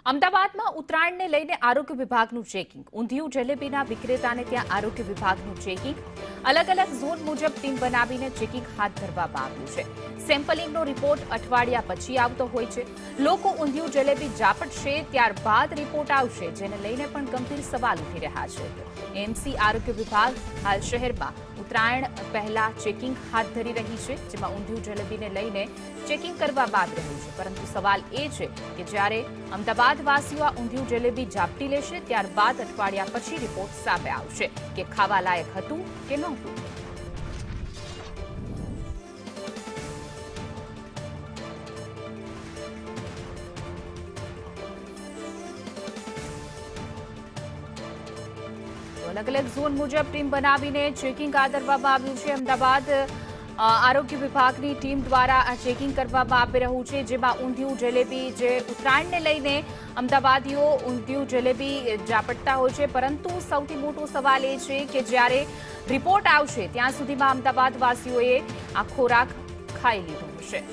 અમદાવાદમાં ઉત્તરાયણને લઈને આરોગ્ય વિભાગનું ચેકિંગ. ઊંધિયું જલેબીના વિક્રેતાને ત્યાં આરોગ્ય વિભાગનું ચેકિંગ. અલગ અલગ ઝોન મુજબ ટીમ બનાવીને ચેકિંગ હાથ ધરવામાં આવ્યું છે. સેમ્પલિંગનો રિપોર્ટ અઠવાડિયા પછી આવતો હોય છે. લોકો ઊંધિયું જલેબી ઝાપટશે ત્યારબાદ રિપોર્ટ આવશે, જેને લઈને પણ ગંભીર સવાલ ઉઠી રહ્યા છે. એમસી આરોગ્ય વિભાગ હાલ શહેરમાં ઉત્તરાયણ પહેલા ચેકિંગ હાથ ધરી રહી છે, જેમાં ઊંધિયું જલેબીને લઈને ચેકિંગ કરવામાં આવી રહ્યું છે. પરંતુ સવાલ એ છે કે જ્યારે અમદાવાદવાસીઓ આ ઊંધિયું જલેબી ઝાપટી લેશે ત્યારબાદ અઠવાડિયા પછી રિપોર્ટ સામે આવશે કે ખાવા લાયક હતું કે નહોતું. અલગ અલગ ઝોન મુજબ ટીમ બનાવીને ચેકિંગ હાથ ધરવામાં આવ્યું છે. અમદાવાદ આરોગ્ય વિભાગની ટીમ દ્વારા આ ચેકિંગ કરવામાં આવી રહ્યું છે, જેમાં ઊંધિયું જલેબી જે ઉત્તરાયણને લઈને અમદાવાદીઓ ઊંધિયું જલેબી ઝાપટતા હોય છે. પરંતુ સૌથી મોટો સવાલ એ છે કે જ્યારે રિપોર્ટ આવશે ત્યાં સુધીમાં અમદાવાદવાસીઓએ આ ખોરાક ખાઈ લીધો હશે.